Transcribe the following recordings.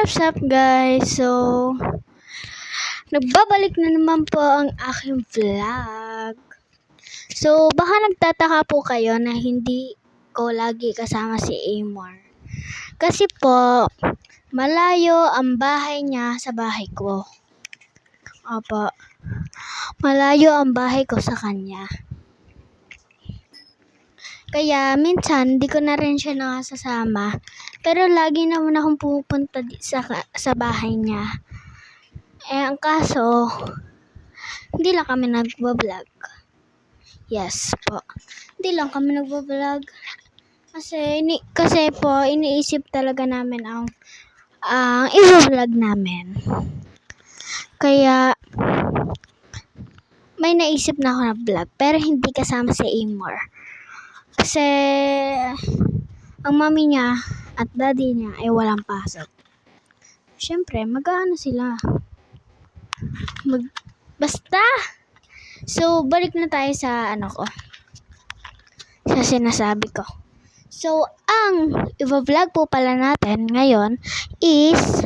What's up guys? So, nagbabalik na naman po ang aking vlog. So, baka nagtataka po kayo na hindi ko lagi kasama si Amor. Kasi po, malayo ang bahay niya sa bahay ko. Opo, malayo ang bahay ko sa kanya. Kaya minsan hindi ko na rin siya nakasasama. Pero lagi naman akong pupunta sa bahay niya. Ang kaso, hindi lang kami nagbablog. Yes po. Hindi lang kami nagbablog. Kasi po, iniisip talaga namin ang i-vlog namin. Kaya, may naisip na ako na vlog. Pero hindi kasama si Amor. Kasi, ang mami niya at daddy niya ay walang pasok. Siyempre, mag-aano sila? Basta! So, balik na tayo sa sa sinasabi ko. So, ang i-vlog po pala natin ngayon is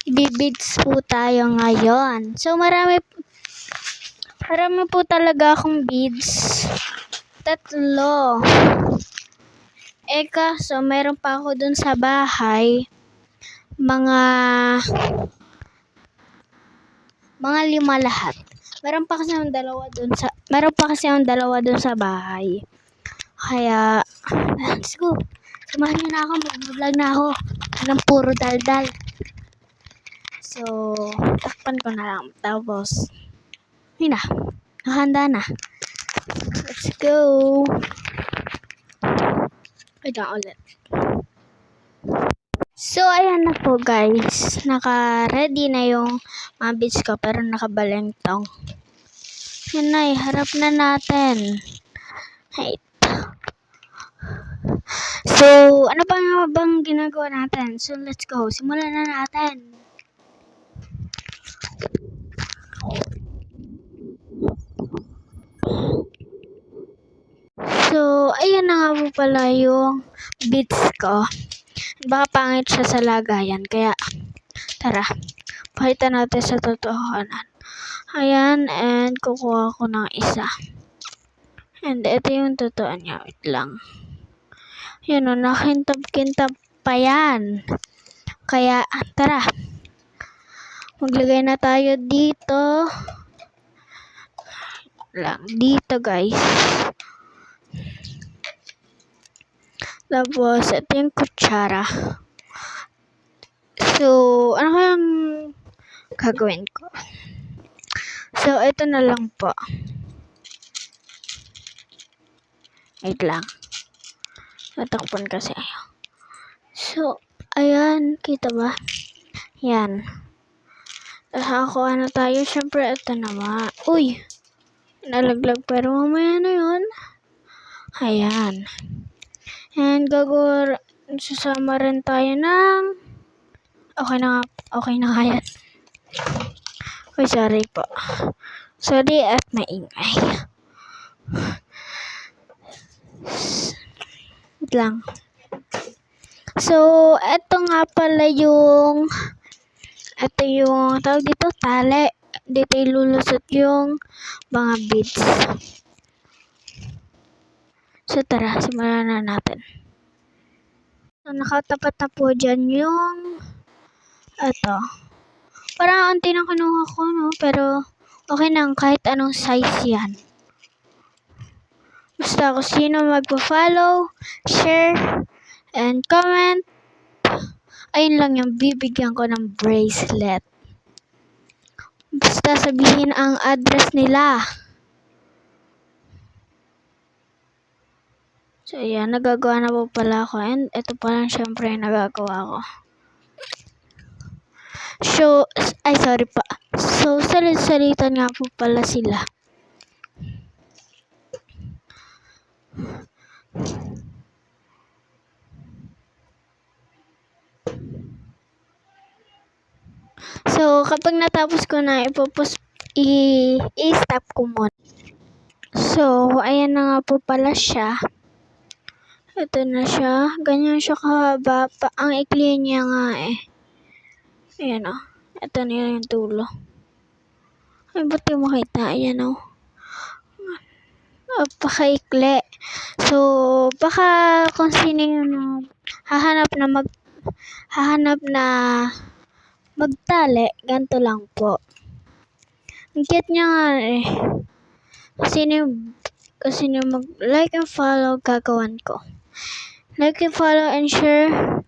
bibids po tayo ngayon. So, marami po talaga akong beads. 3. So meron pa ako dun sa bahay. Mga 5 lahat. Meron pa kasi ang dalawa dun sa bahay. Kaya, let's go. Samahan niyo na ako, mag-vlog na ako. Ng puro daldal. So, takpan ko na lang. Tapos, yun na. Nakahanda na. Let's go. Wait lang ulit. So, ayan na po guys. Naka-ready na yung mga beads ko pero nakabalengtong. Yun na, harap na natin. Wait. So, ano pa nga bang ginagawa natin? So, let's go. Simulan na natin. So, ayan na nga po pala yung beads ko. Baka pangit siya sa lagayan. Kaya, tara. Pakita natin sa totohanan. Ayan, and kukuha ko ng isa. And ito yung totoo niya. Wait lang. Yun o, nakintab-kintab pa yan. Kaya, tara. Maglagay na tayo dito. Dito guys. Tapos, ito yung kutsara. So, ano kayang gagawin ko? So, ito na lang po. Wait lang. Natakpan kasi ayaw. So, ayan. Kita ba? Yan. Tapos ako tayo. Siyempre, ito naman. Uy! Nalaglag pero mamaya na yun. Ayan. And sasama rin tayo ng okay na nga yan. Uy, sorry po. Sorry at maingay. Wait lang. So, eto nga pala yung tawag dito, tali. Dito ilulusot yung mga beads. So, tara, simulan na natin. So, nakatapat na po dyan yung parang anti na kinuha ko, no? Pero, okay lang, kahit anong size yan. Basta kung sino magpa-follow, share, and comment, ayun lang yung bibigyan ko ng bracelet. Basta sabihin ang address nila. So, ayan, nagagawa na po pala ako. And ito pa lang syempre yung nagagawa ko. So, sorry pa. So, salit-salitan nga po pala sila. So, kapag natapos ko na, i-stop ko muna. So, ayan na nga po pala siya. Ito na siya. Ganyan siya kahaba. Ang ikli niya nga eh. Ayan o. Ito na yung dulo. Ay, ba't di makita? Ayan o. Pakaikli. So, baka kung sino yung hahanap na magtali, ganito lang po. Ang cute niya nga eh. Kung sino mag-like and follow, gagawan ko. Like and follow and share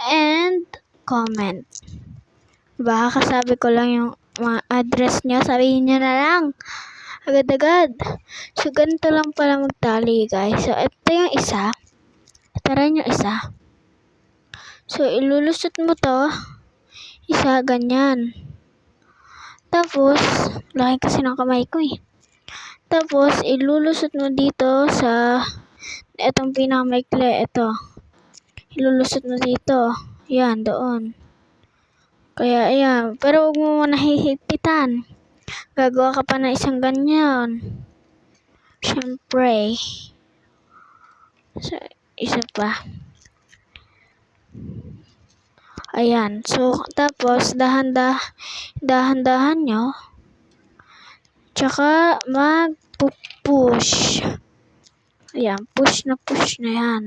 and comment. Baka kasabi ko lang yung mga address niya, sabihin niyo na lang. Agad-agad. So, ganito lang pala magtali, guys. So, ito yung isa. Tara nyo isa. So, ilulusot mo to. Isa, ganyan. Tapos, laki kasi ng kamay ko eh. Tapos, ilulusot mo dito sa etong pinakamaikli. Ito. Ilulusot mo dito. Yan, doon. Kaya, ayan. Pero huwag mo nahihigpitan. Gagawa ka pa ng isang ganyan. Siyempre. So, isa pa. Ayan. So, tapos, dahan-dahan nyo. Tsaka, mag-push. Ayan. Push na yan.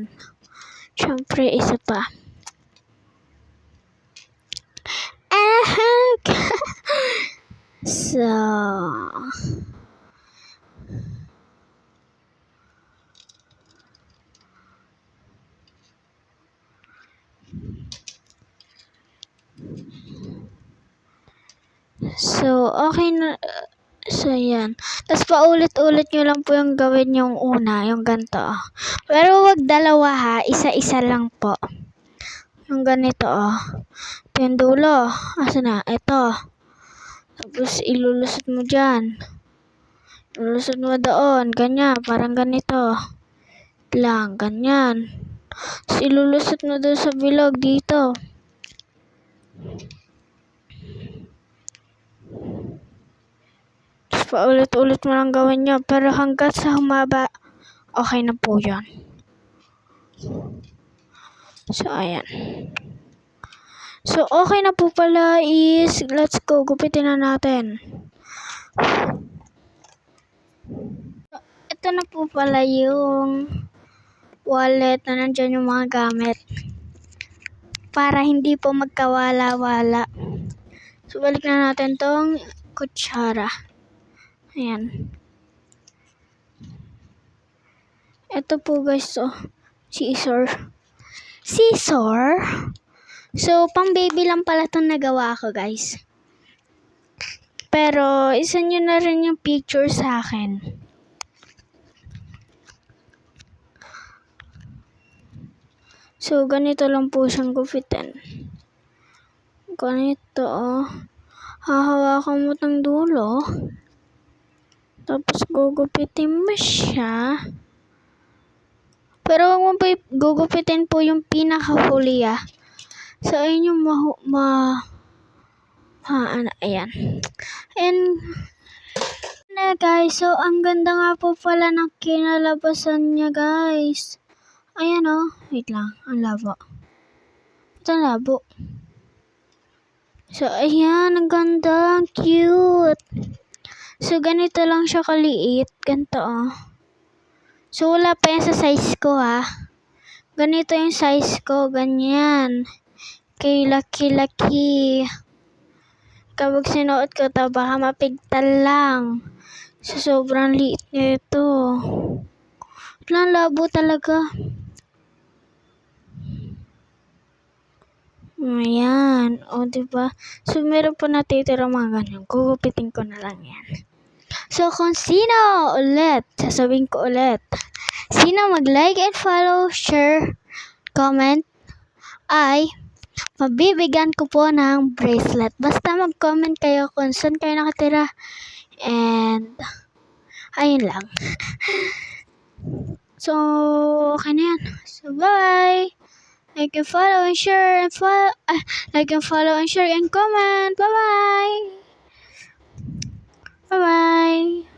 Siyempre, isa pa. So, okay na. So, yan. Tapos, paulit-ulit nyo lang po yung gawin yung una, yung ganito. Pero, wag dalawa ha. Isa-isa lang po. Yung ganito, Ito yung dulo. Asa na? Ito. Tapos, ilulusot mo dyan. Ilulusot mo doon. Ganyan. Parang ganito. Lang. Ganyan. Tapos, ilulusot mo doon sa bilog dito. Tapos, paulit-ulit mo lang gawin nyo. Pero, hanggat sa humaba, okay na po yan. So, ayan. So, okay na po pala is, let's go, gupitin na natin. Ito na po pala yung wallet na nandyan yung mga gamit. Para hindi po magkawala-wala. So, balik na natin tong kutsara. Ayan. Ito po guys, scissor. So, pang baby lang pala itong nagawa ko, guys. Pero, isa nyo na rin yung picture sa akin. So, ganito lang po siyang gupitin. Ganito, Hahawakan mo ng dulo. Tapos, gugupitin mo siya. Pero, huwag mo gugupitin po yung pinakahuli, So, ayun yung ayan. And, na guys, so, ang ganda nga po pala ng kinalabasan niya, guys. Ayan, wait lang, ang labo. Ito ang labo. So, ayan, ang ganda, ang cute. So, ganito lang siya kaliit, ganito, So, wala pa yan sa size ko, Ganito yung size ko, ganyan. Kay laki-laki. Kapag sinuot ko ito, baka mapigtal lang. So, sobrang liit nito. Walang labo talaga. Ayan. Diba? So, meron po natitira mga ganyan. Gugupitin ko na lang yan. So, kung sino ulit, sasabihin ko ulit, sino mag-like and follow, share, comment, ay mabibigyan ko po ng bracelet. Basta mag-comment kayo kung saan kayo nakatira. And, ayun lang. So, okay na yan. So, bye! Like and follow and share and like and follow and share and comment. Bye-bye! Bye-bye!